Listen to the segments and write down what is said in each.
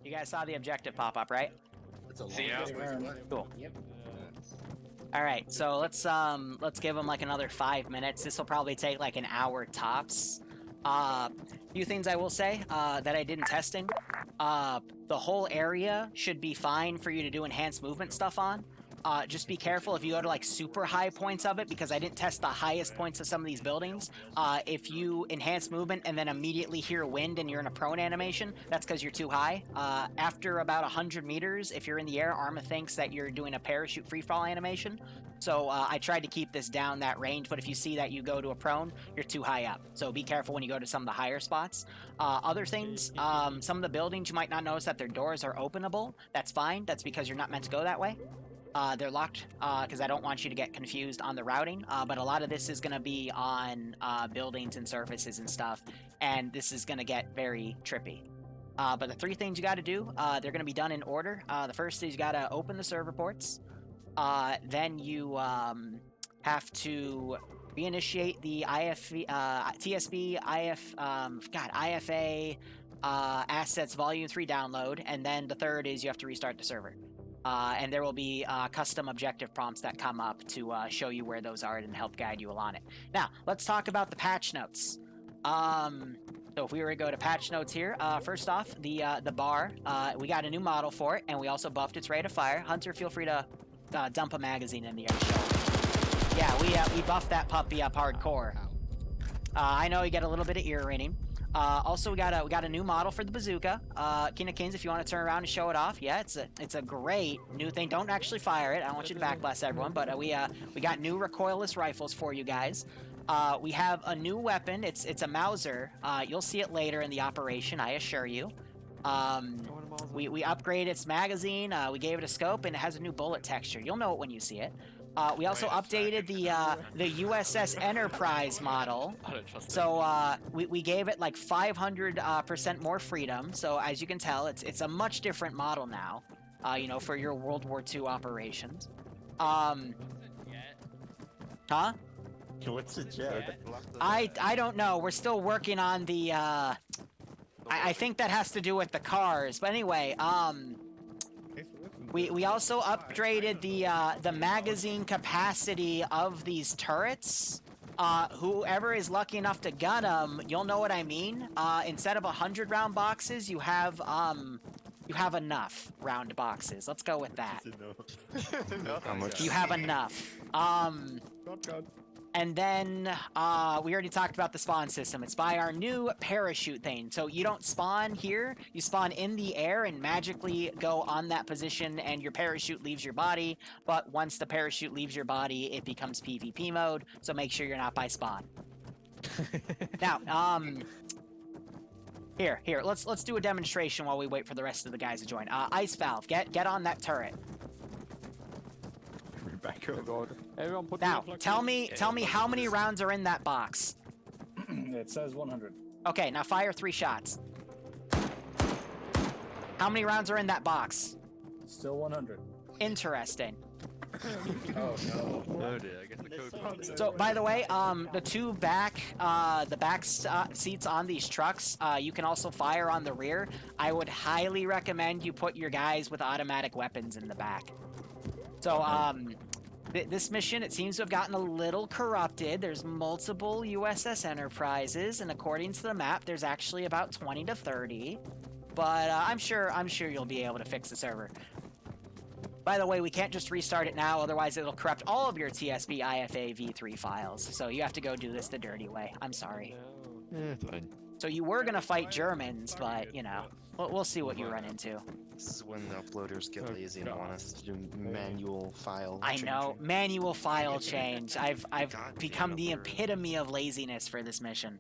You guys saw the objective pop up, right? It's a long Yeah. Cool. Yep. All right, so let's give them like another 5 minutes. This will probably take like an hour tops. Few things I will say that I did in testing. The whole area should be fine for you to do enhanced movement stuff on. Just be careful if you go to like super high points of it, because I didn't test the highest points of some of these buildings. If you enhance movement and then immediately hear wind and you're in a prone animation, that's because you're too high. After about 100 meters, if you're in the air, Arma thinks that you're doing a parachute freefall animation. So I tried to keep this down that range, but if you see that you go to a prone, you're too high up. So be careful when you go to some of the higher spots. Other things, some of the buildings you might not notice that their doors are openable. That's fine. That's because you're not meant to go that way. They're locked because I don't want you to get confused on the routing, but a lot of this is going to be on buildings and surfaces and stuff, and this is going to get very trippy. But the 3 things you got to do, they're going to be done in order. The first is you got to open the server ports. Then you have to reinitiate the TSB, IFA assets volume 3 download, and then the third is you have to restart the server. And there will be custom objective prompts that come up to show you where those are and help guide you along it. Now, let's talk about the patch notes. So if we were to go to patch notes here, first off, the bar, we got a new model for it, and we also buffed its rate of fire. Hunter, feel free to dump a magazine in the air to show it. Yeah, we buffed that puppy up hardcore. I know you get a little bit of ear ringing. Also, we got a new model for the bazooka. King of Kings, if you want to turn around and show it off, yeah, it's a great new thing. Don't actually fire it. I don't want you to backblast everyone, but we got new recoilless rifles for you guys. We have a new weapon. It's a Mauser. You'll see it later in the operation, I assure you. We upgraded its magazine. We gave it a scope, and it has a new bullet texture. You'll know it when you see it. We also updated the USS Enterprise model. So we gave it like 500% more freedom. So as you can tell, it's a much different model now. You know, for your World War II operations. Huh? What's a jet? I don't know. We're still working on the. I think that has to do with the cars. But anyway, we also upgraded the magazine capacity of these turrets. Whoever is lucky enough to gun them, you'll know what I mean. Instead of 100 round boxes, you have enough round boxes. Let's go with that. How much? You have enough. And then we already talked about the spawn system. It's by our new parachute thing. So you don't spawn here, you spawn in the air and magically go on that position, and your parachute leaves your body. But once the parachute leaves your body, it becomes PvP mode. So make sure you're not by spawn. Now, here, let's do a demonstration while we wait for the rest of the guys to join. Ice Valve, get on that turret. Back up. Everyone put Now, tell me how many rounds are in that box. It says 100. Okay, now fire 3 shots. How many rounds are in that box? Still 100. Interesting. Oh no. Oh dear, I get the code. So, by the way, the 2 back seats on these trucks, you can also fire on the rear. I would highly recommend you put your guys with automatic weapons in the back. So, this mission, it seems to have gotten a little corrupted. There's multiple USS Enterprises, and according to the map, there's actually about 20 to 30. But I'm sure you'll be able to fix the server. By the way, we can't just restart it now, otherwise it'll corrupt all of your TSB IFA v3 files. So you have to go do this the dirty way. I'm sorry. Fine. So you were gonna fight Germans, but you know, we'll see what you run into. This is when the uploaders get lazy and want us to do manual file I know, changing. manual file change. I've become the epitome of laziness for this mission.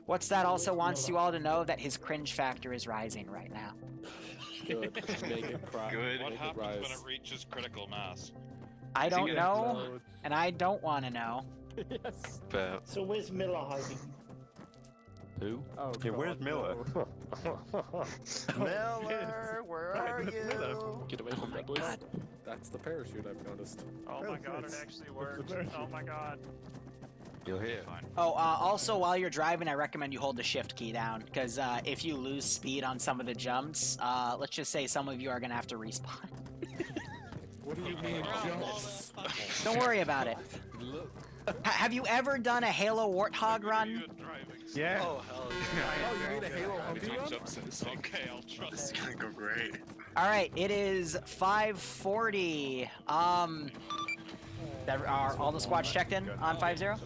What's that also wants you all to know that his cringe factor is rising right now. Good. Make it cry. Good. What Make it happens rise. when it reaches critical mass? I don't gonna know, and I don't want to know. Yes. But So where's Miller hiding? who? Oh, Yeah, where's God, Miller? no. Miller, where are you? Get away from that, boys. That's the parachute I've noticed. Oh my god, it actually worked. Oh my god. You're here. Fine. Oh, also while you're driving, I recommend you hold the shift key down because if you lose speed on some of the jumps, let's just say some of you are gonna have to respawn. What do you mean, jumps? Don't worry about it. Look. Have you ever done a Halo Warthog run? Yeah. Oh, hell Oh, you mean a Halo yeah. Humpty run? Okay, I'll trust. This is gonna go great. All right, it is 5:40. Are all the squads checked in on 5-0?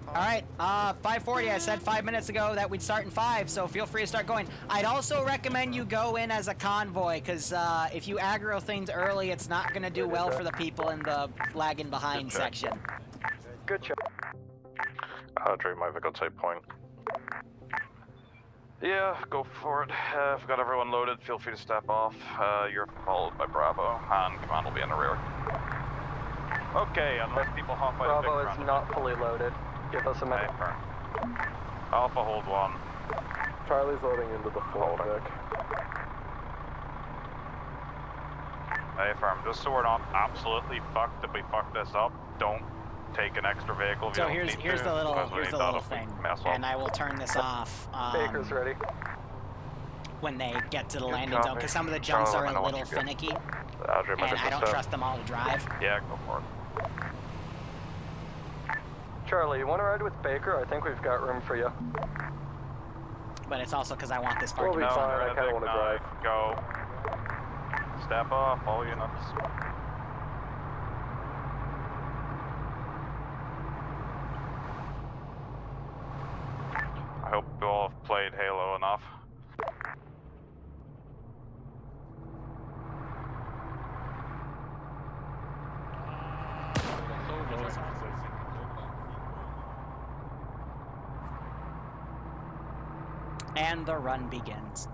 All right, 5:40. I said 5 minutes ago that we'd start in 5, so feel free to start going. I'd also recommend you go in as a convoy, because if you aggro things early, it's not going to do well for the people in the lagging behind section. Good check. Dream, my vehicle type point. Yeah, go for it. I've got everyone loaded. Feel free to step off. You're followed by Bravo, and command will be in the rear. Okay, unless people hop by the Bravo is not fully loaded. Give us a minute. Alpha, hold 1. Charlie's loading into the full deck. Hey, firm, just so we're not absolutely fucked if we fuck this up, don't take an extra vehicle if you So don't here's need here's to, the little because we here's need the that little if we thing, mess up. and I will turn this off Baker's ready. when they get to the Good landing zone, copy. because some of the jumps Charlie, are I know a what little you get. finicky, Dream, and I don't trust them all to drive. Yeah, go for it. Charlie, you want to ride with Baker? I think we've got room for you. But it's also because I want this We'll part be to be fine. fun. I kinda wanna drive. Go. Step off, all units. I hope you all have played Halo enough. And the run begins.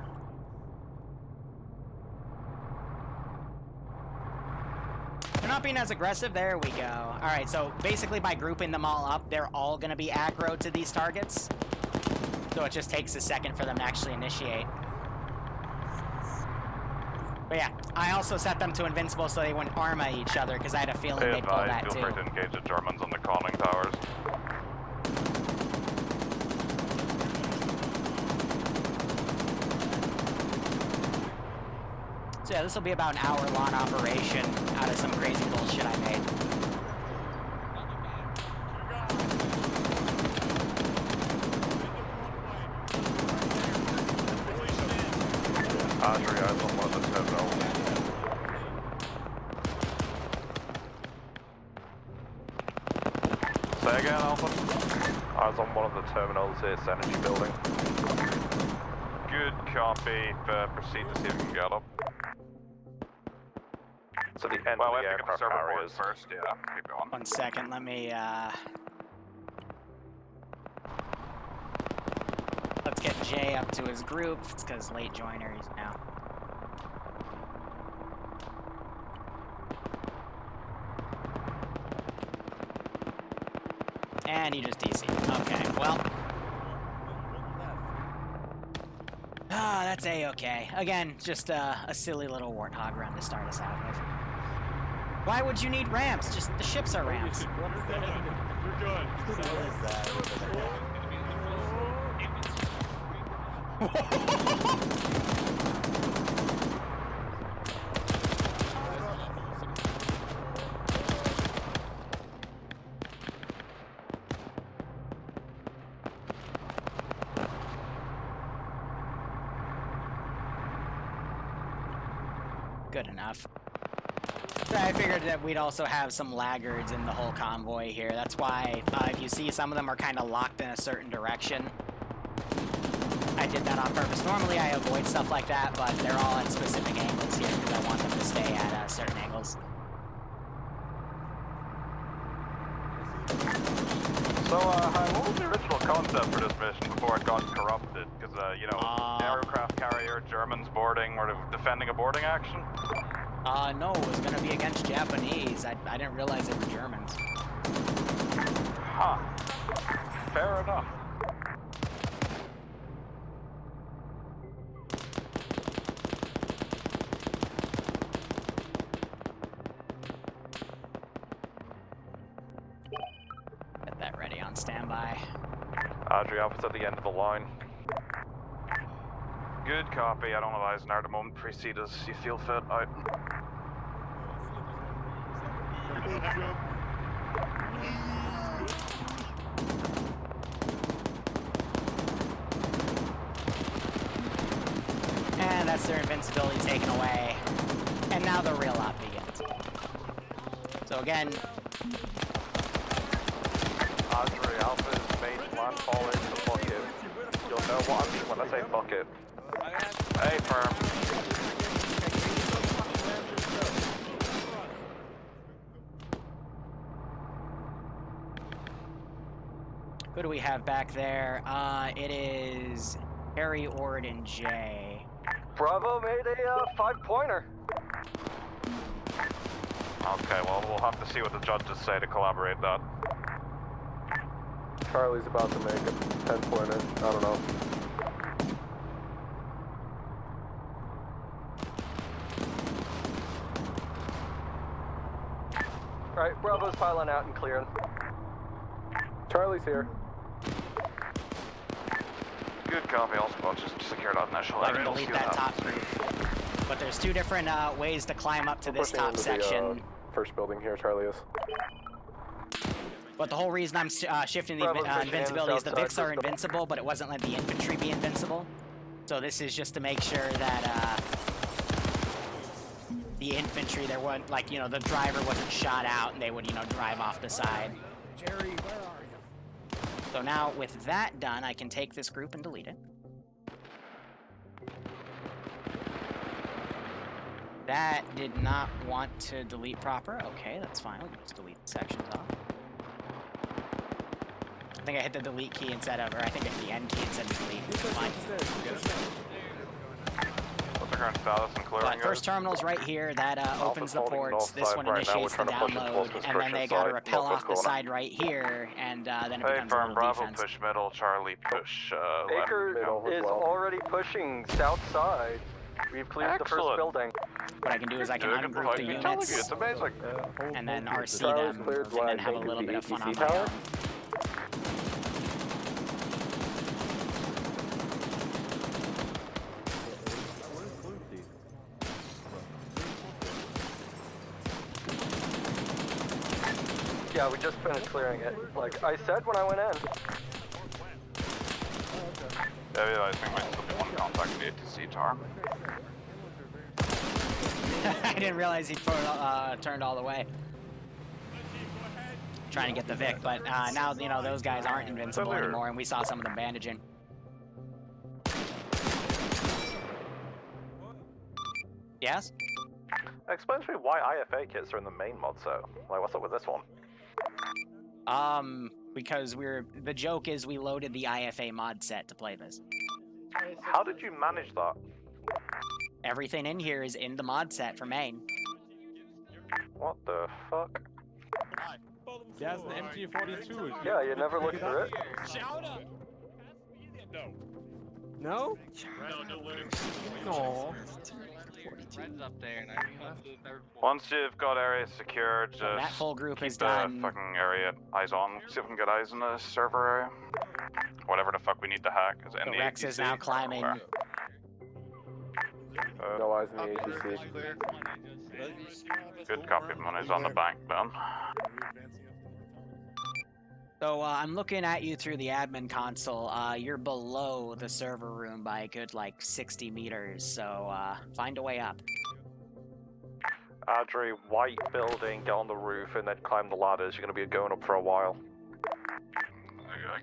They're not being as aggressive. There we go. All right, so basically by grouping them all up, they're all going to be aggro to these targets. So it just takes a second for them to actually initiate. But yeah, I also set them to invincible so they wouldn't Arma each other, because I had a feeling Stay they'd pull advised, that feel too. free to engage the Germans on the conning towers. So yeah, this will be about an hour-long operation out of some crazy bullshit I made. Audrey, eyes on one of the terminals. Say again, Alpha? Eyes on one of the terminals, it's energy building. Good copy. Proceed to see if we can get up. So the end Well, of we the have to get the aircraft server carriers. board first, yeah. Keep going. 1 second, let me, let's get Jay up to his group. It's because late joiner he's now. And he just DC. Okay, well. That's A-okay. Again, just a silly little warthog run to start us out with. Why would you need ramps? Just the ships are ramps. We're good. Good enough. So I figured that we'd also have some laggards in the whole convoy here. That's why if you see some of them are kind of locked in a certain direction, I did that on purpose. Normally I avoid stuff like that, but they're all at specific angles here because I want them to stay at certain angles. So, hi, what was the original concept for this mission before it got corrupted? Because, you know, aircraft carrier, Germans boarding, or defending a boarding action? No, it was gonna be against Japanese. I didn't realize they were Germans. Huh. Fair enough. stand by. Audrey, Alpha's at the end of the line. Good copy. I don't have Eisenhower at the moment. Precede as you feel fit. Out. And that's their invincibility taken away. And now the real op begins. So again, Audrey, Alpha's main landfall is the bucket. You'll know what I mean when I say bucket. Hey, firm. who do we have back there? It is Harry, Ord, and Jay. Bravo made a 5-pointer. Okay, well, we'll have to see what the judges say to collaborate that. Charlie's about to make a 10-pointer. I don't know. Alright, Bravo's piling out and clearing. Charlie's here. Good copy, I'll just secure that initial I area. can We'll delete see that what top happens. roof. But there's two different ways to climb up to We're this pushing top into section. the first building here, Charlie is. But the whole reason I'm shifting the Bravo's pushing in invincibility is the outside Vics are first. invincible, but it wasn't letting the infantry be invincible. So this is just to make sure that the infantry, there wasn't, like, you know, the driver wasn't shot out and they would, you know, drive off the side. Jerry, where are you? So now with that done, I can take this group and delete it. That did not want to delete proper. Okay, that's fine. I'll just delete the sections off. I think I hit the delete key instead of, or I think I hit the end key instead of delete. Fine. What's the current status and clearing? But first terminal's right here. That opens the holding ports. north This side one right now. initiates We're the trying to push it towards download, and then they construction gotta side, rappel northwest off the corner. side right here, and then it Hey, becomes a firm, little Bravo, defense. push middle, Charlie, push left. Baker Middle as is well. already pushing south side. We've cleared the first Excellent. building. What I can do is I can Doing it ungroup like the me telling you, units, it's amazing. and then RC Charlie's them, cleared and what then I have a think is little the bit of fun ATC on my tower. own. Yeah, we just finished clearing it. Like I said when I went in. Yeah, I think might still be one contact in the ATC tower. I didn't realize he turned all the way. Trying to get the Vic, but now, you know, those guys aren't invincible Clear. anymore, and we saw some of them bandaging. Yes? Explain to me why IFA kits are in the main mod set. Like, what's up with this one? Because the joke is we loaded the IFA mod set to play this. How did you manage that? Everything in here is in the mod set for main. What the fuck? There's an MG42. Yeah, you never looked through it. Shout up! No. No? No, no loading. No. Red's up there, and I Once you've got areas secured, just That full group keep is the done. fucking area eyes on. See if we can get eyes in the server area. Whatever the fuck we need to hack is in The the Rex ATC is now or climbing. where? No eyes in the ATC. Good copy. Money's on the bank then. So I'm looking at you through the admin console. You're below the server room by a good, like, 60 meters, so find a way up. Audrey, white building, get on the roof, and then climb the ladders. You're gonna be going up for a while.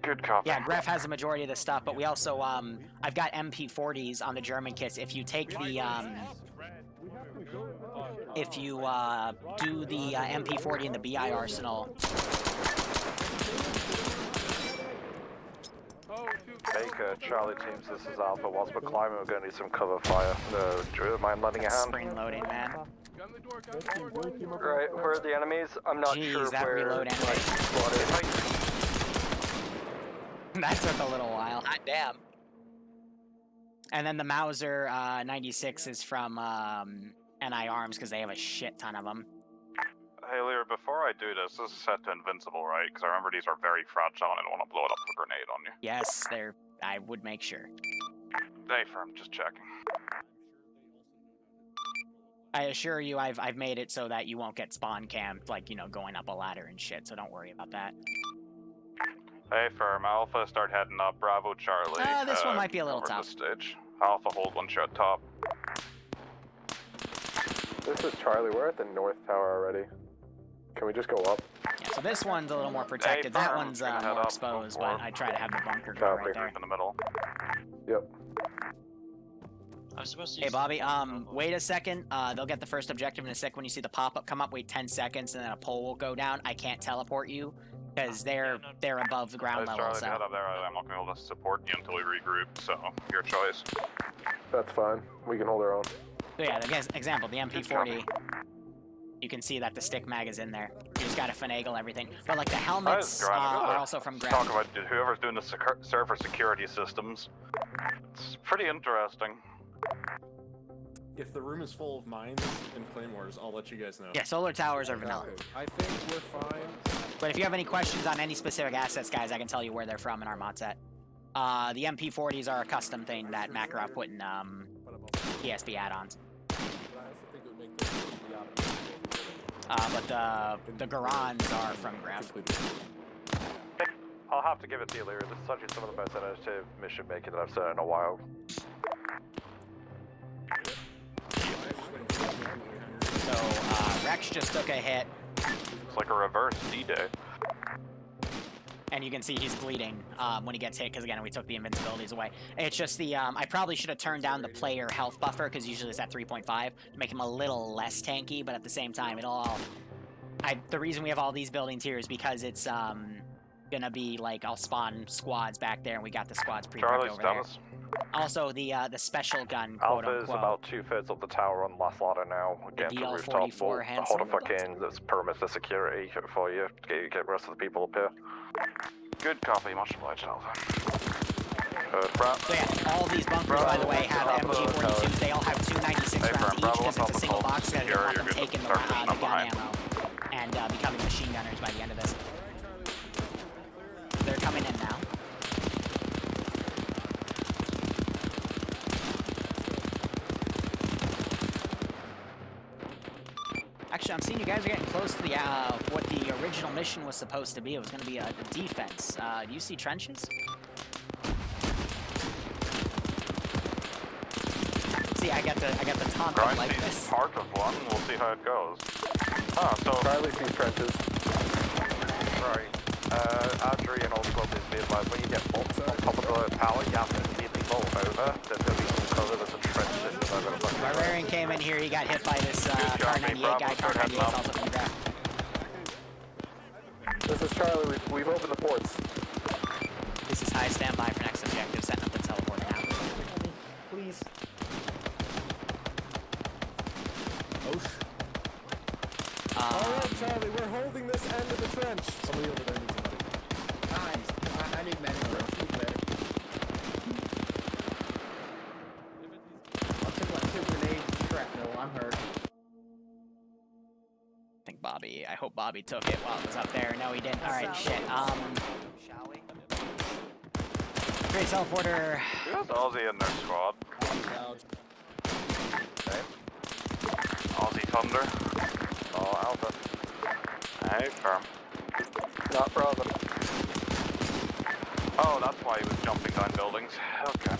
Good copy. Yeah, Gref has the majority of the stuff, but we also, I've got MP40s on the German kits. If you take the, if you, do the MP40 in the BI arsenal. Baker, Charlie teams, this is Alpha. Whilst we're climbing, we're gonna need some cover fire. Drew, mind lending a hand? Spring loading, man. Right, where are the enemies? I'm not Jeez, sure that where. reload anyway. That took a little while. Hot damn. And then the Mauser 96 is from NI Arms because they have a shit ton of them. Hey, Liru, before I do this is set to invincible, right? Because I remember these are very fragile and I don't want to blow it up with a grenade on you. Yes, they're. I would make sure. Hey, firm, just checking. I assure you, I've made it so that you won't get spawn camped, like, you know, going up a ladder and shit, so don't worry about that. Hey, firm, Alpha, start heading up. Bravo, Charlie. This one might be a little over tough. The stage. Alpha, hold one shot top. This is Charlie. We're at the north tower already. Can we just go up? Yeah, so this one's a little more protected. Hey, that firm, one's gonna head more up, exposed, go for but it. I try to have the bunker go Copy. right there. In the middle. Yep. I'm supposed to Hey, use Bobby, wait a second. They'll get the first objective in a sec. When you see the pop-up come up, wait 10 seconds, and then a pole will go down. I can't teleport you, because they're above the ground Hey, level, Charlie, so... head up there. I'm not going to be able to support you until we regroup, so your choice. That's fine. We can hold our own. So yeah, example, the MP40, you can see that the stick mag is in there. You just gotta finagle everything. But like the helmets are also from Talk Graph. about whoever's doing the server security systems. It's pretty interesting. If the room is full of mines and claymores, I'll let you guys know. Yeah, solar towers are vanilla. I think we're fine. But if you have any questions on any specific assets, guys, I can tell you where they're from in our mod set. The MP40s are a custom thing that Makarov put in PSP add-ons. But the Garans are from Graph. I'll have to give it to you, Liru. This is actually some of the most innovative mission making that I've seen in a while. So Rex just took a hit, It's like a reverse D-Day. and you can see he's bleeding when he gets hit, because again, we took the invincibilities away. It's just the, I probably should have turned down the player health buffer, because usually it's at 3.5, to make him a little less tanky, but at the same time, it'll all... the reason we have all these buildings here is because it's gonna be like, I'll spawn squads back there, and we got the squads pre-prepped Charlie, over there. Status. Also, the special gun, quote Alpha is unquote. about 2/3 of the tower on last ladder now. Getting to the rooftop. DL-44 We'll hand hold a signal. fucking this perimeter security for you. Get the rest of the people up here. Good copy, much obliged, Alpha. So yeah, all these bunkers, by the way, have MG42s. They all have 296 rounds each, because it's a single box, so you want them taking the gun ammo and becoming machine gunners by the end of this. They're coming in now. Actually, I'm seeing you guys are getting close to the what the original mission was supposed to be. It was going to be a defense. Do you see trenches? See, I got the taunt Grind like sees this. part of one, we'll see how it goes. Ah, so... Charlie sees trenches. Right. Andrew and Old Club is being advised when you get bombs on top of the tower, you have to immediately bolt over. There's going to be some cover, there's a trench system over the fucking Barbarian came in here, he got hit by this car 98 guy. Car 98 is also from Graph. This is Charlie. We've opened the ports. This is high standby for next objective, setting up the teleport now. Please. Alright, Charlie, we're holding this end of the trench. Somebody over there needs money. Nice. I need medic. I took like 2 grenades and shrapnel. I'm hurt. I hope Bobby took it while it was up there. No, he didn't. Alright, shit. Shall we? Great teleporter. Who has Aussie in their squad? Okay. Aussie Thunder. Oh, Alpha. Hey, firm. Not brother. Oh, that's why he was jumping down buildings. Okay.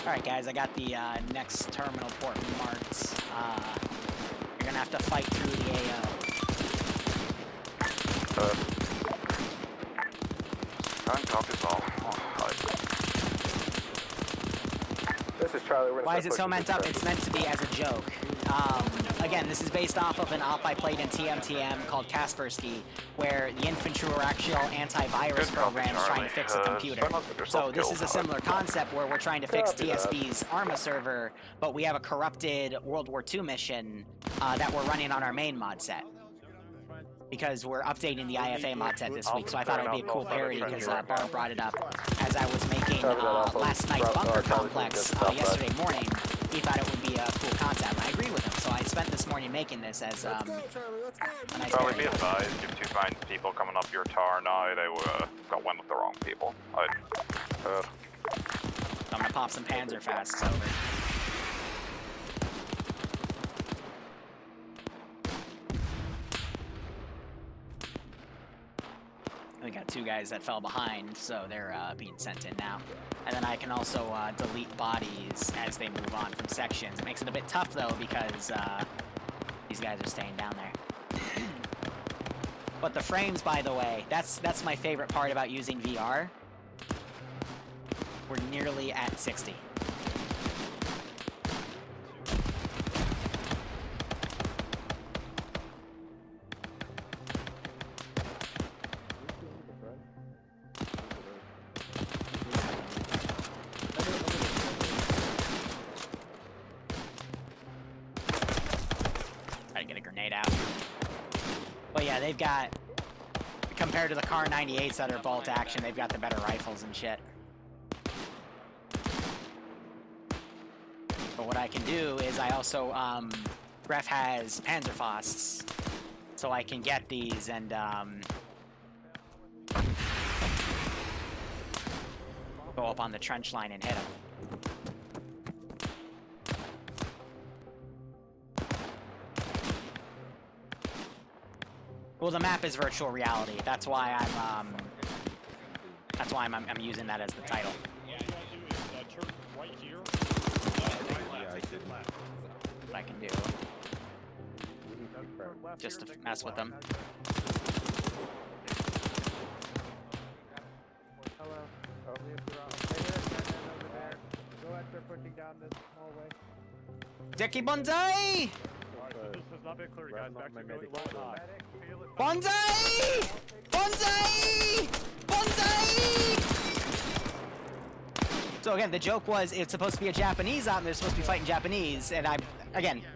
Alright guys, I got the next terminal port marked. You're gonna have to fight through the AO. Current copies all. This is Charlie. We're gonna Why start is it so pushing meant these up? It's meant to be as a joke. Again, this is based off of an op I played in TMTM called Kaspersky, where the infantry were actual antivirus Good copy, programs trying to fix a Charlie. computer. Try not to get yourself So this killed. is a similar concept where we're trying to fix Copy that. TSB's Arma server, but we have a corrupted World War II mission that we're running on our main mod set. because we're updating the IFA mod set this week, so I thought it would be a cool parody because Barb brought it up as I was making last night's bunker complex yesterday morning. He thought it would be a cool concept, and I agreed with him. So I spent this morning making this as a nice Charlie, parody. be advised, if you find people coming up your tower now, they got one with the wrong people. I'm gonna pop some Panzer fasts over. We got 2 guys that fell behind, so they're being sent in now. And then I can also delete bodies as they move on from sections. It makes it a bit tough though because these guys are staying down there. But the frames, by the way, that's my favorite part about using VR. We're nearly at 60. Try to get a grenade out. But yeah, they've got, compared to the Car 98s that are bolt action, they've got the better rifles and shit. But what I can do is I also, Gref has Panzerfausts, so I can get these and, go up on the trench line and hit them. Well, the map is virtual reality. That's why I'm using that as the title. Yeah, you gotta do is turn right here. What I can do, just to mess with them. Hello. Oh, over there. Go after pushing down this hallway. Dicky Bonsai! This is not very clear, guys. Back to going low. Bonsai! Bonsai! Bonsai! So again, the joke was it's supposed to be a Japanese out and they're supposed to be fighting Japanese, and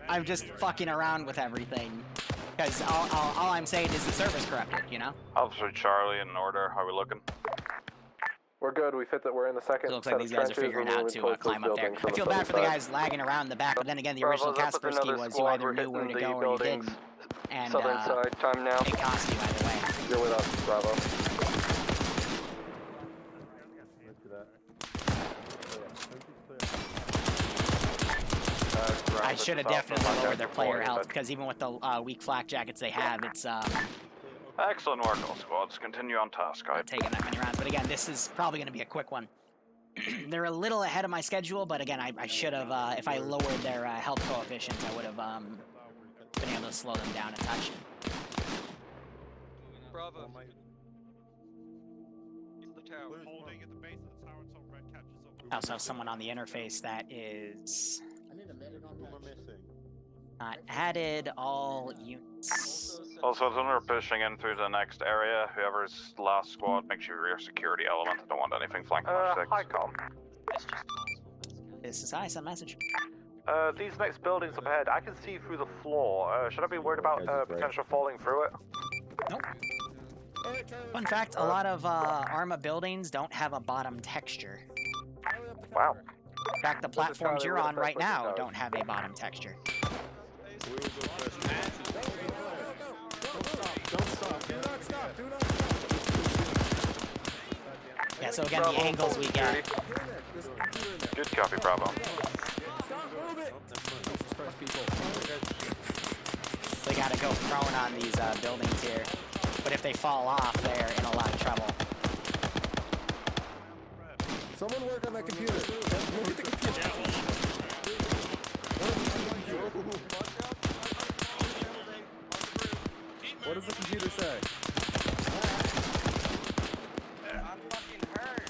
I'm just fucking around with everything. Because all I'm saying is the server's corrupted, you know? Officer Charlie, in order, how are we looking? We're good. We fit that. We're in the second. It looks like these guys are figuring out to climb up there. I feel bad for the guys lagging around the back, but then again, the original Kaspersky was you either knew where to go or you didn't. And Southern side, time now. it cost you either way. You're with us, Bravo. I should have definitely lowered their player health, because even with the weak flak jackets they have, it's Excellent work, all squads. Continue on task. not taking that many rounds. But again, this is probably going to be a quick one. They're a little ahead of my schedule, but again, I should have, if I lowered their health coefficients, I would have been able to slow them down a touch. Bravo. Keep the tower. Holding at the base of the tower until red catches up. I also have someone on the interface that is I need a medic on that. not added all units. Also, as we're pushing in through the next area, whoever's last squad, make sure your security element. I don't want anything flanking our six. Hi, Com. This is I send message. These next buildings up ahead, I can see through the floor. Should I be worried about potential falling through it? Nope. Fun fact, a lot of Arma buildings don't have a bottom texture. Wow. In fact, the platforms you're on right now don't have a bottom texture. Don't stop. Do not stop. Do not stop. Yeah, so again, the angles we get. Good copy, Bravo. Stop moving. They gotta go prone on these buildings here. But if they fall off, they're in a lot of trouble. Someone work on that computer. Look at the computer. What does the computer say? I'm fucking hurt.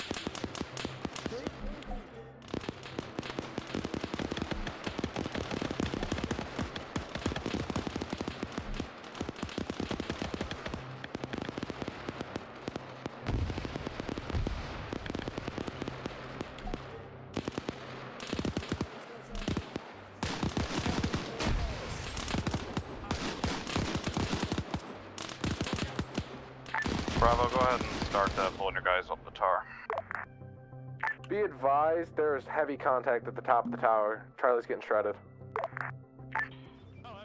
Bravo, go ahead and start pulling your guys up the tower. Be advised, there's heavy contact at the top of the tower. Charlie's getting shredded.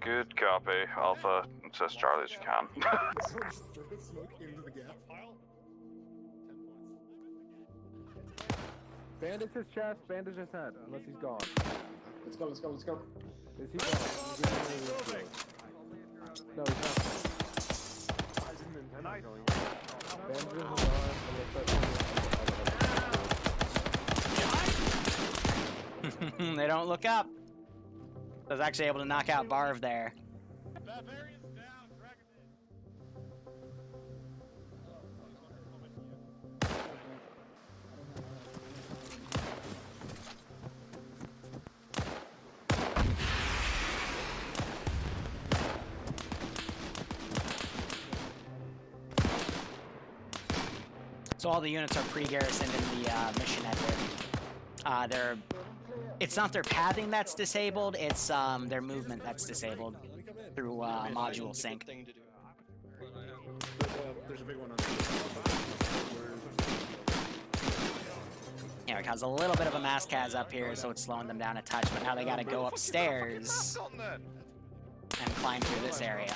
Good copy. Alpha, assist Charlie as you can. Smoke into the gap. Bandage his chest, bandage his head, unless he's gone. Let's go, let's go, let's go. Is he gone? No, he's not. I didn't intend on going. Bandage his arm, and let's start. They don't look up. I was actually able to knock out Barv there. So all the units are pre-garrisoned in the mission edit. It's not their pathing that's disabled, it's their movement that's disabled through module sync. There's a big one on Yeah, it caused a little bit of a mass cas up here, so it's slowing them down a touch, but now they gotta go upstairs and climb through this area.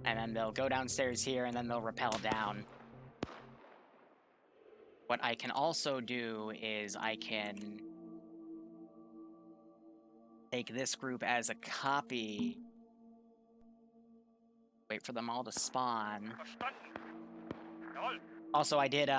And then they'll go downstairs here, and then they'll rappel down. What I can also do is I can take this group as a copy. Wait for them all to spawn. Also, I did,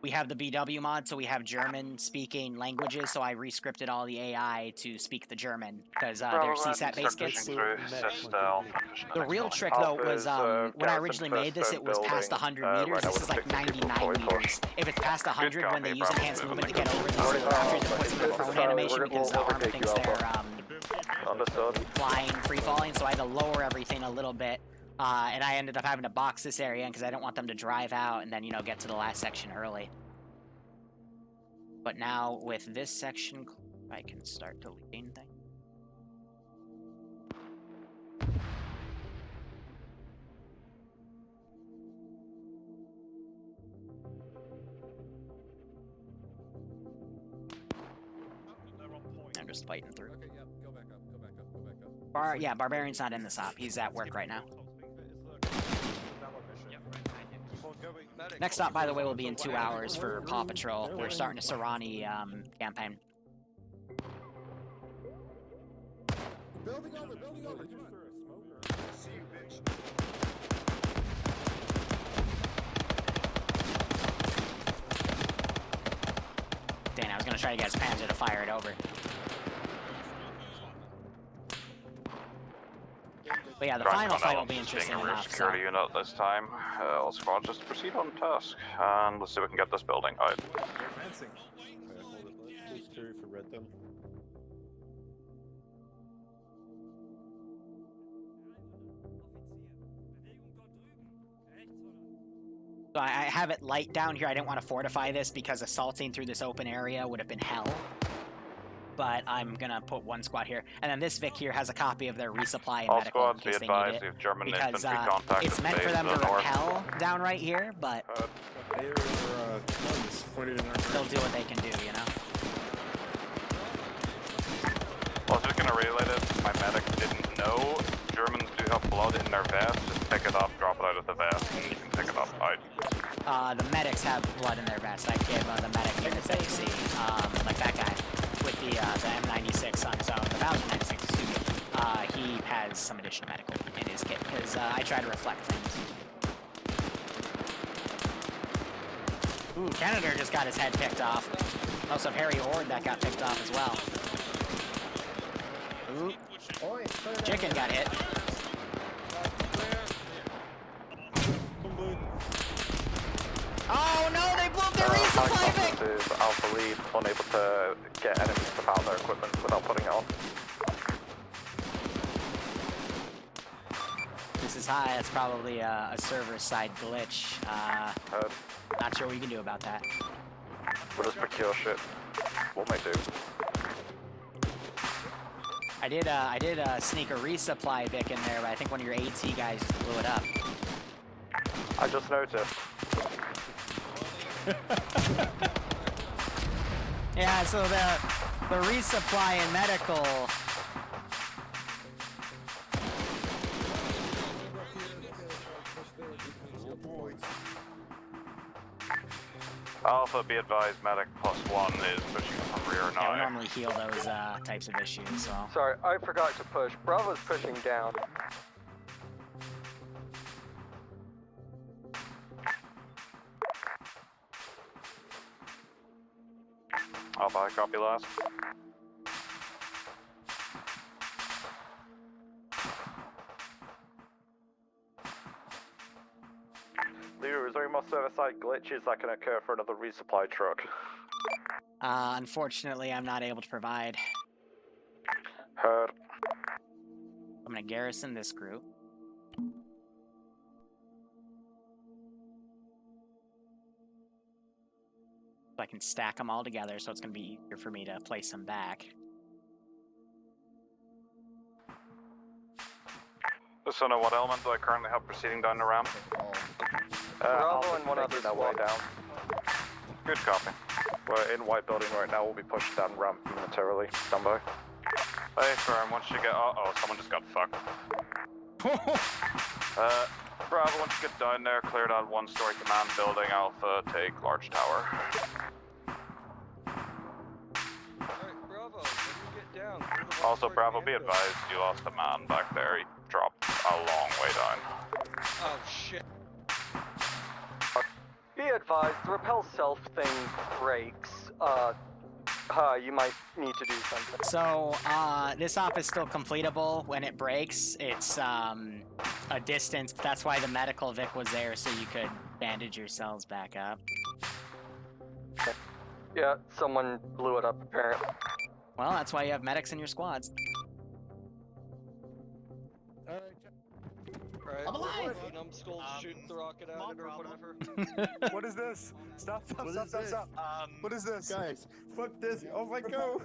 we have the BW mod, so we have German-speaking languages, so I re-scripted all the AI to speak the German, because they're CSAT baskets. The real trick, though, was when I originally made this, it was past 100 meters. This is like 99 meters. If it's past 100, when they use enhanced movement to get over these raptors, it puts them in a prone animation because Arma thinks they're flying, free-falling, so I had to lower everything a little bit. And I ended up having to box this area because I don't want them to drive out and then, you know, get to the last section early. But now, with this section, I can start deleting things. I'm just fighting through. Okay, yep, go back up, go back up, go back up. Yeah, Barbarian's not in the SOP. He's at work right now. Next stop, by the way, will be in 2 hours for Paw Patrol. We're starting a Serrani campaign. Building over, come on. Dang, I was gonna try to get his Panzer to fire it over. But yeah, the final fight will be interesting enough. Security unit this time. All squad, just proceed on task, and let's see if we can get this building out. Fencing. For red then. So I have it light down here. I didn't want to fortify this because assaulting through this open area would have been hell. But I'm gonna put one squad here, and then this Vic here has a copy of their resupply and All medical in squads, be case they advised, need if it. German Because infantry contact it's meant for them to repel down right here, but Guns pointed in our they'll do what they can do, you know. Well, I was just gonna relay this. My medic didn't know Germans do have blood in their vest. Just pick it up, drop it out of the vest, and you can pick it up out. The medics have blood in their vest. I gave the medic here his AC, like that guy with the M96 on his own, the Bowser 96, excuse me. He has some additional medical in his kit because I try to reflect things. Ooh, Canada just got his head picked off. Also, Harry Ord that got picked off as well. Ooh, Chicken got hit. Oh no, they blew up their resupply, Vic! Is Alpha Lead unable to get enemies to power their equipment without putting it on? This is high. That's probably a server-side glitch. Not sure what you can do about that. We'll just procure shit. What may do? I did sneak a resupply Vic in there, but I think one of your AT guys just blew it up. I just noticed. Yeah, so the resupply and medical. Alpha, be advised, medic +1 is pushing from rear Yeah, we now. normally heal those types of issues. So Sorry, I forgot to push. Bravo's pushing down. Alpha, I copy last. Liru, is there any more service side glitches that can occur for another resupply truck? unfortunately, I'm not able to provide. Heard. I'm gonna garrison this group. So I can stack them all together, so it's gonna be easier for me to place them back. So know what element do I currently have proceeding down the ramp? Bravo and one other that way down. Good copy. We're in white building right now. We'll be pushed down ramp momentarily. Stand by. Hey, firm, once you get... Uh-oh, someone just got fucked. Bravo, once you get down there, clear that one-story command building. Alpha, take large tower. Alright, Bravo, when you get down. Also, Bravo, be advised, you lost a man back there. He dropped a long way down. Oh shit. Be advised, the repel self thing breaks. You might need to do something. So, this op is still completable. When it breaks, it's a distance. That's why the medical Vic was there, so you could bandage yourselves back up. Yeah, someone blew it up apparently. Well, that's why you have medics in your squads. Right, I'm alive! Numbskull shoot the rocket at it or whatever. What is this? Stop. What is this? Guys, fuck this. Oh my god.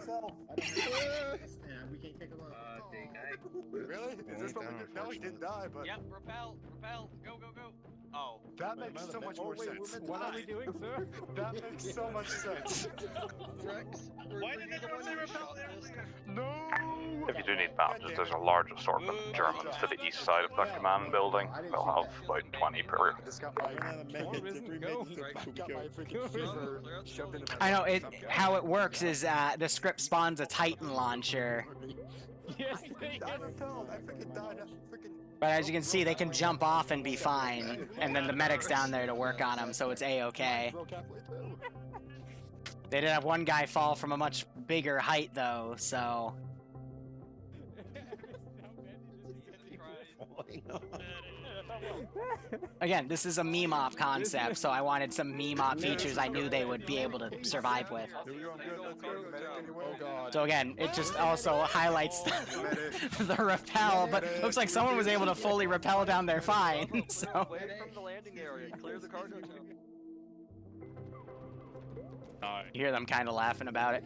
We can't take him Really? Is this what we do? No, he didn't die, but Yep, repel, go. Oh. that makes so much more sense. What are we doing, sir? That makes so much sense. Rex, Why did everyone say repel earlier? No! If you do need bandages, there's a large assortment of Germans to the east side of that command building. They'll have about 20 per. I just got my freaking fever shoved into my I know it. How it works is the script spawns a Titan launcher, Yes, I freaking died. but as you can see, they can jump off and be fine, and then the medic's down there to work on them, so it's a-okay. They did have one guy fall from a much bigger height, though, so... Again, this is a meme op concept, so I wanted some meme op features I knew they would be able to survive with. So again, it just also highlights the rappel, but looks like someone was able to fully rappel down there fine, so... Away from the landing area, clear the cargo tower. You hear them kind of laughing about it.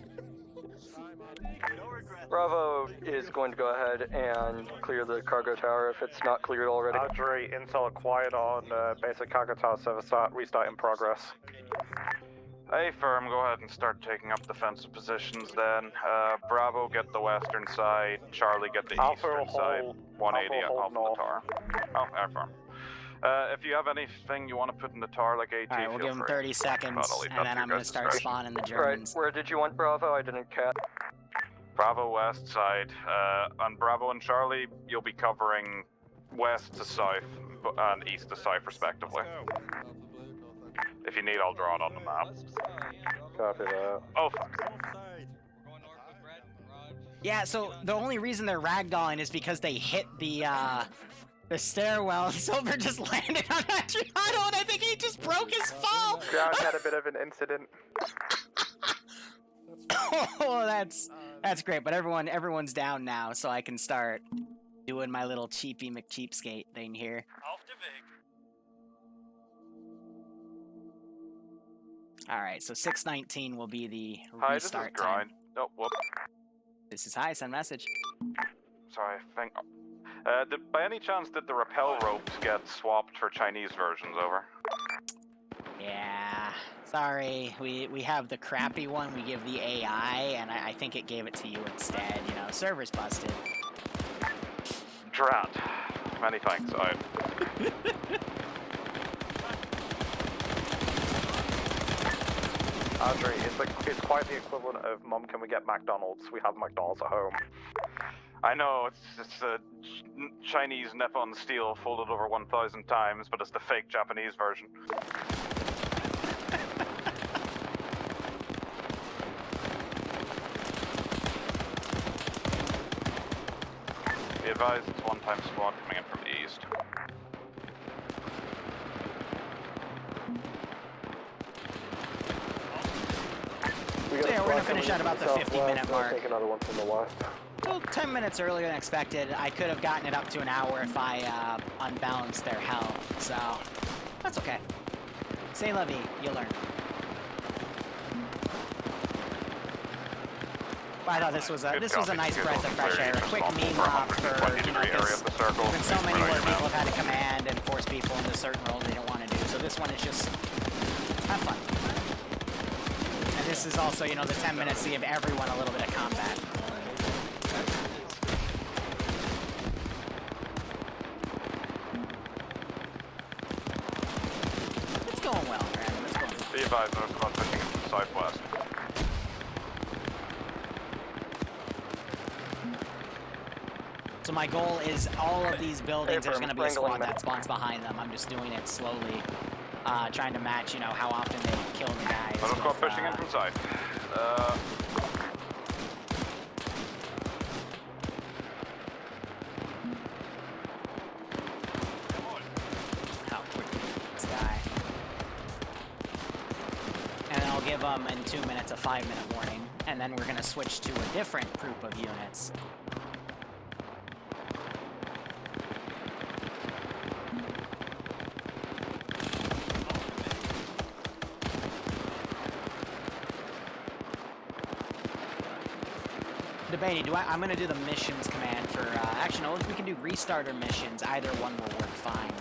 Bravo is going to go ahead and clear the cargo tower if it's not cleared already. Audrey, intel acquired on basic cargo tower service restart in progress. Hey, firm, go ahead and start taking up defensive positions then. Bravo, get the western side. Charlie, get the eastern side. 180 off the tower. Oh, air firm. If you have anything you want to put in the tower like AT, Alright, we'll feel give them free. 30 seconds, I'll leave and that then to I'm your gonna guys' start discretion. spawning the Right, Germans. where did you want Bravo? I didn't catch. Bravo west side. On Bravo and Charlie, you'll be covering west to south and east to south respectively. If you need, I'll draw it on the map. Copy that. Oh, fuck. Yeah, so the only reason they're ragdolling is because they hit the stairwell, and Silver just landed on Adriano, and I think he just broke his fall! Ground had a bit of an incident. Oh, that's great, but everyone's down now, so I can start doing my little cheapy McCheapskate thing here. Alright, so 6:19 will be the Hi, this is restart time. Grind. Oh, whoop. This is hi, send message. Sorry, I think... By any chance, did the rappel ropes get swapped for Chinese versions? Over. Yeah. Sorry, we have the crappy one. We give the AI, and I think it gave it to you instead. You know, server's busted. Drat. Many thanks. Audrey, it's quite the equivalent of, Mum, can we get McDonald's? We have McDonald's at home. I know, it's a Chinese Nippon steel folded over 1,000 times, but it's the fake Japanese version. Be advised, it's one-time squad coming in from the east. We got So yeah, a we're gonna squad finish coming at in about from the southwest, 50-minute I'll mark. take another one from the west. So 10 minutes earlier than expected. I could have gotten it up to an hour if I unbalanced their health, so that's okay. C'est la vie, you'll learn. But I thought this was a nice breath of fresh air, a quick meme up for, you know, because there's been so many where people have had to command and force people into certain roles they don't want to do. So this one is just have fun. And this is also, you know, the 10 minutes to give everyone a little bit of combat. It's going well, Brandon. It's going well. Be advised, no squad pushing into the southwest. So my goal is all of these buildings, there's going to be a squad that spawns behind them. I'm just doing it slowly, trying to match, you know, how often they kill the guys. No squad pushing in from south. How quickly this guy. And then I'll give them in 2 minutes a 5-minute warning, and then we're going to switch to a different group of units. Debating, I'm going to do the missions command for, actually, no, we can do restarter missions. Either one will work fine.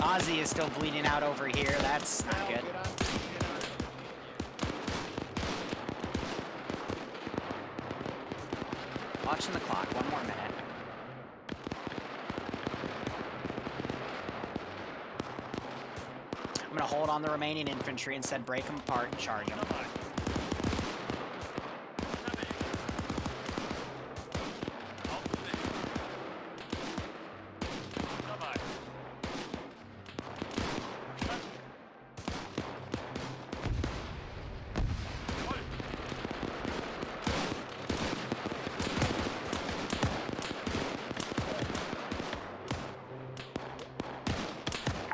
Ozzy is still bleeding out over here. That's not good. Watching the clock. 1 more minute. I'm going to hold on the remaining infantry, instead break them apart and charge them.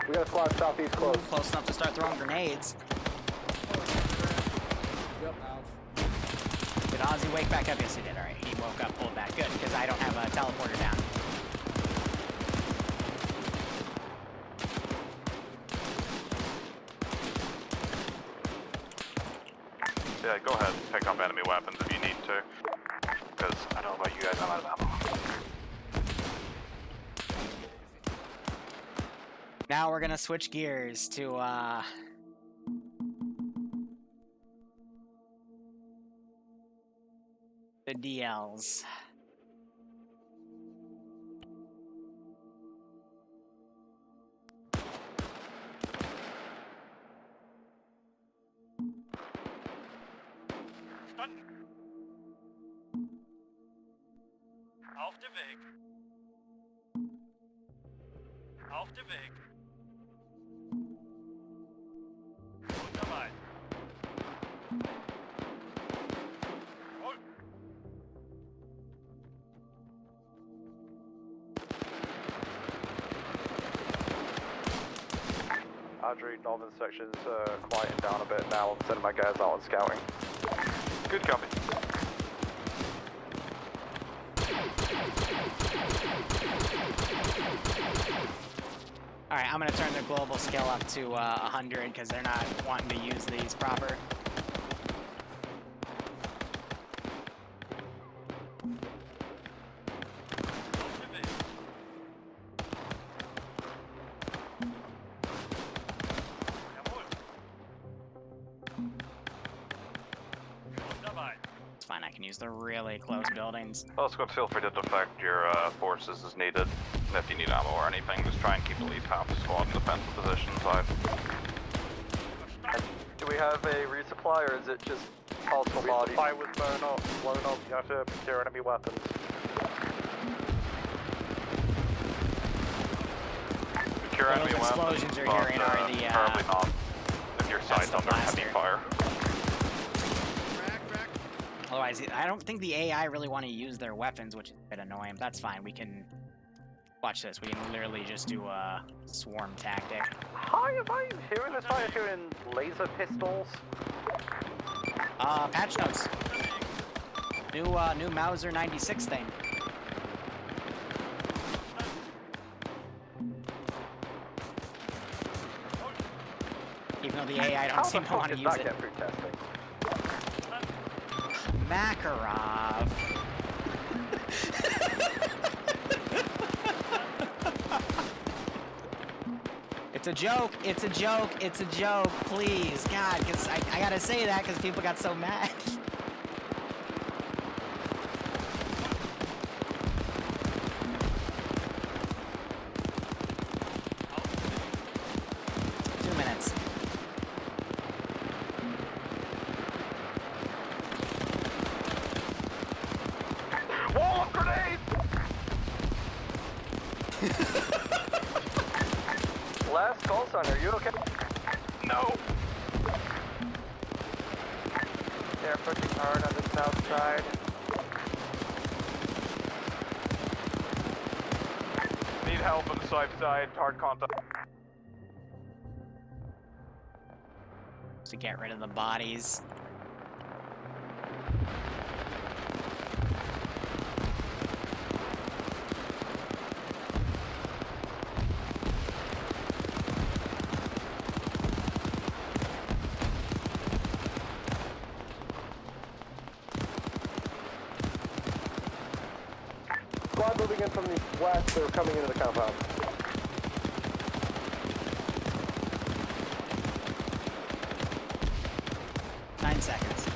We got a squad southeast close. Close enough to start throwing grenades. Yep, ouch. Did Ozzy wake back up? Yes, he did. All right, he woke up, pulled back. Good, because I don't have a teleporter down. Yeah, go ahead. Pick up enemy weapons if you need to. Because I don't know about you guys, I'm out of ammo. Now we're gonna switch gears to the DLs. Auf dem Weg. Auf dem Weg. Und dabei. Jawohl. Audrey, northern section's quieting down a bit now. I'm sending my guys out on scouting. Good copy. Alright, I'm gonna turn the global skill up to 100 because they're not wanting to use these proper. I can use the really close buildings. Let's go. Feel free to defect your forces as needed. And if you need ammo or anything, just try and keep at least half the squad in defensive position side. Do we have a resupply, or is it just multiple bodies? Resupply was blown up. You have to procure enemy weapons. Secure enemy Those weapons, explosions you're hearing are the, probably not if your side's the under heavy blaster. fire. Otherwise, I don't think the AI really want to use their weapons, which is a bit annoying. That's fine. We can watch this. We can literally just do a swarm tactic. Hi, am I hearing this right? You're in laser pistols? Patch notes. New Mauser 96 thing. Even though the AI don't seem to want to use it. Get through testing? Makarov. It's a joke. It's a joke. It's a joke. Please, God, because I gotta say that because people got so mad. Wall of grenades! Last call sign, are you okay? No! They're pushing hard on the south side. Need help on the south side, hard contact. To get rid of the bodies. Squad moving in from the west, they're coming into the compound. Seconds.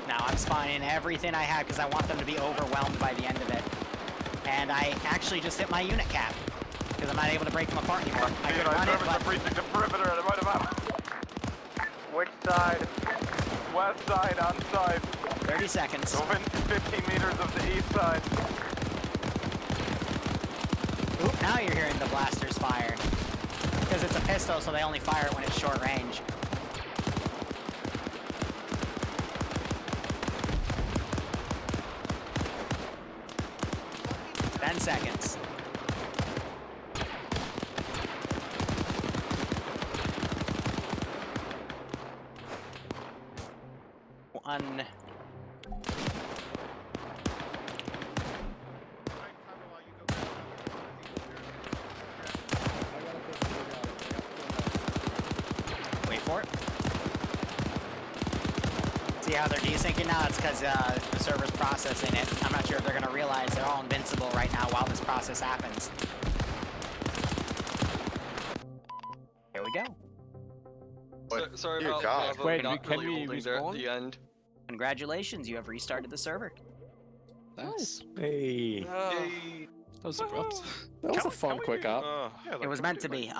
Now I'm spawning everything I have because I want them to be overwhelmed by the end of it. And I actually just hit my unit cap. Because I'm not able to break them apart anymore. I could run it, but... breaching the perimeter and I'm out of ammo. Which side? West side, on side. 30 seconds. Within 15 meters of the east side. Oop, now you're hearing the blasters fire. Because it's a pistol, so they only fire it when it's short range. Ten seconds. One. Wait for it. See how they're desyncing now? It's because the server's processing it. I'm not sure if they're going to realize they're all invincible right now while this process happens. Here we go. Sorry Dear about God. Bravo Wait, not can really we holding there at respawn? the end. Congratulations, you have restarted the server. Nice. Hey. Yay. That was abrupt. That was a fun quick op. It was meant to be,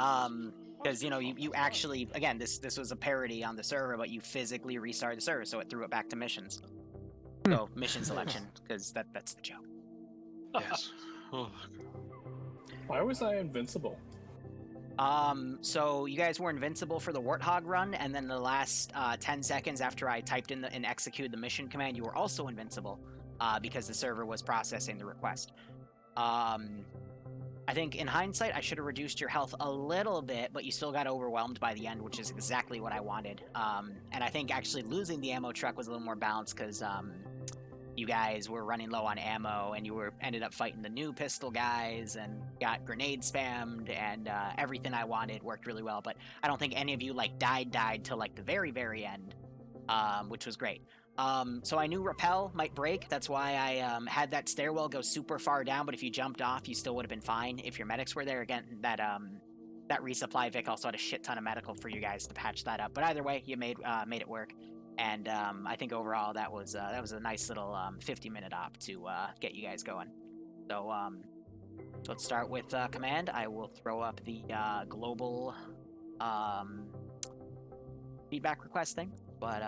because, you know, you actually, again, this was a parody on the server, but you physically restarted the server, so it threw it back to missions. So, mission selection, because that's the joke. Yes. Why was I invincible? So you guys were invincible for the Warthog run, and then the last 10 seconds after I typed in and executed the mission command, you were also invincible, because the server was processing the request. I think in hindsight, I should have reduced your health a little bit, but you still got overwhelmed by the end, which is exactly what I wanted. And I think actually losing the ammo truck was a little more balanced, because you guys were running low on ammo and you ended up fighting the new pistol guys and got grenade spammed and everything I wanted worked really well. But I don't think any of you like died till like the very end, which was great. So I knew rappel might break. That's why I had that stairwell go super far down. But if you jumped off, you still would have been fine if your medics were there. Again, that resupply Vic also had a shit ton of medical for you guys to patch that up. But either way, you made it work. And I think overall that was a nice little 50-minute op to get you guys going. So let's start with command. I will throw up the global feedback request thing. But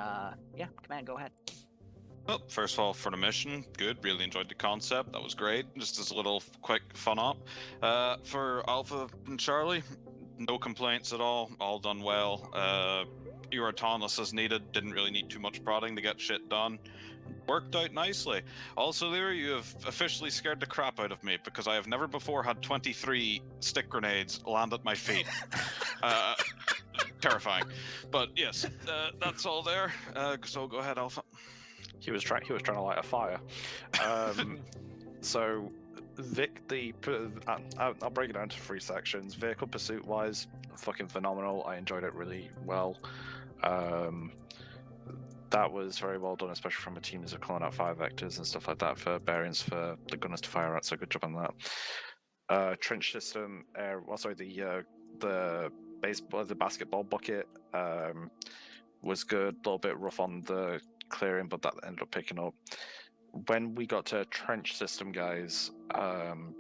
yeah, command, go ahead. Well, first of all, for the mission, good. Really enjoyed the concept. That was great. Just as a little quick fun op. For Alpha and Charlie, no complaints at all. All done well. You were autonomous as needed. Didn't really need too much prodding to get shit done. Worked out nicely. Also, Liru, you have officially scared the crap out of me because I have never before had 23 stick grenades land at my feet. Terrifying. But yes, that's all there. So go ahead, Alpha. He was trying to light a fire. So, Vic, I'll break it down to 3 sections. Vehicle pursuit wise, fucking phenomenal. I enjoyed it really well. That was very well done, especially from a team as calling out fire vectors and stuff like that for bearings for the gunners to fire at. So good job on that. Trench system, the basketball bucket was good. A little bit rough on the clearing, but that ended up picking up. When we got to trench system, guys,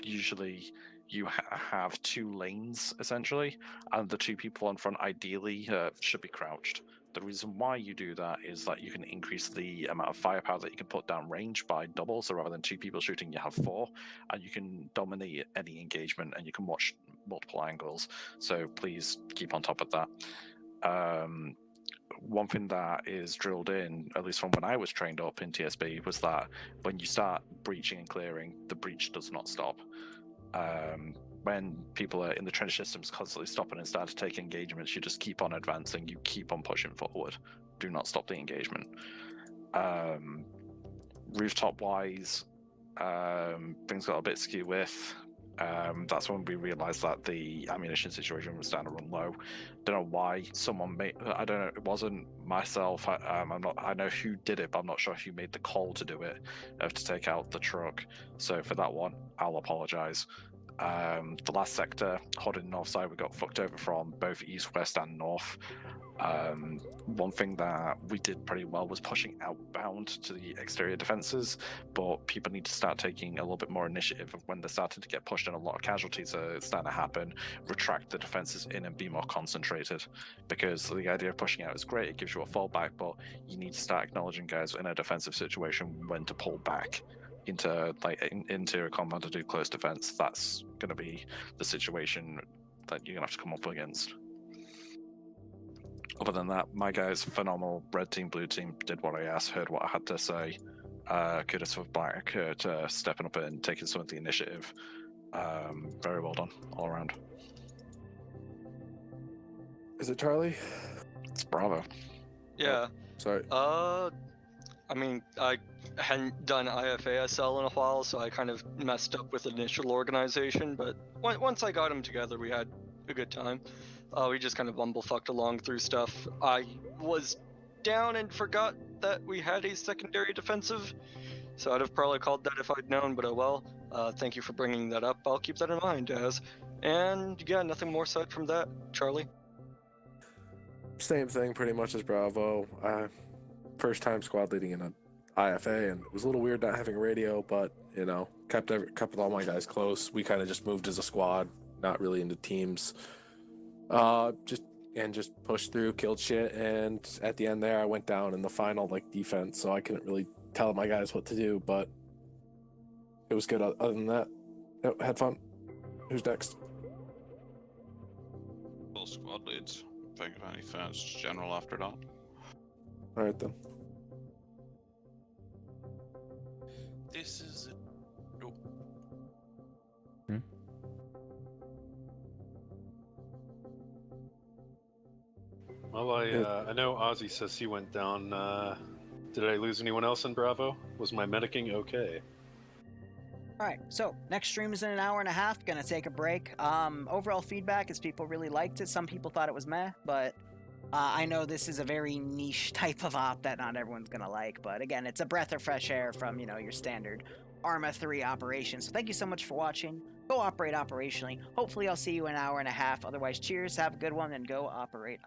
usually you have 2 lanes essentially, and the 2 people in front ideally should be crouched. The reason why you do that is that you can increase the amount of firepower that you can put down range by double. So rather than 2 people shooting, you have 4, and you can dominate any engagement, and you can watch multiple angles. So please keep on top of that. One thing that is drilled in, at least from when I was trained up in TSB, was that when you start breaching and clearing, the breach does not stop. When people are in the trench systems constantly stopping and start to take engagements, you just keep on advancing, you keep on pushing forward. Do not stop the engagement. Rooftop wise, things got a bit skew with. That's when we realized that the ammunition situation was starting to run low. Don't know why someone made. I don't know. It wasn't myself. I know who did it, but I'm not sure who made the call to do it, to take out the truck. So for that one, I'll apologize. The last sector, Hodded North side, we got fucked over from both east, west, and north. One thing that we did pretty well was pushing outbound to the exterior defenses, but people need to start taking a little bit more initiative when they're starting to get pushed and a lot of casualties are starting to happen. Retract the defenses in and be more concentrated, because the idea of pushing out is great, it gives you a fallback, but you need to start acknowledging guys in a defensive situation when to pull back into interior combat to do close defense. That's going to be the situation that you're going to have to come up against. Other than that, my guys, phenomenal. Red team, blue team, did what I asked, heard what I had to say. Kudos for Black stepping up and taking some of the initiative. Very well done, all around. Is it Charlie? It's Bravo. Yeah. Sorry. I mean, I hadn't done IFASL in a while, so I kind of messed up with initial organization, but once I got them together, we had a good time. We just kind of bumblefucked along through stuff. I was down and forgot that we had a secondary defensive, so I'd have probably called that if I'd known, but oh well. Thank you for bringing that up. I'll keep that in mind, and yeah, nothing more aside from that. Charlie? Same thing pretty much as Bravo. First time squad leading in an IFA, and it was a little weird not having a radio, but you know, kept all my guys close. We kind of just moved as a squad, not really into teams. Just pushed through, killed shit, and at the end there, I went down in the final defense, so I couldn't really tell my guys what to do, but it was good. Other than that, had fun. Who's next? Well, squad leads. Think of any fans, general after that. All right then. This is it. Oh. Well, I know Ozzy says he went down Did I lose anyone else in Bravo? Was my medicing okay? All right, so next stream is in an hour and a half. Gonna take a break. Overall feedback is people really liked it. Some people thought it was meh, but I know this is a very niche type of op that not everyone's gonna like. But again, it's a breath of fresh air from your standard Arma 3 operation. So thank you so much for watching. Go operate operationally. Hopefully I'll see you in an hour and a half. Otherwise, cheers, have a good one, and go operate.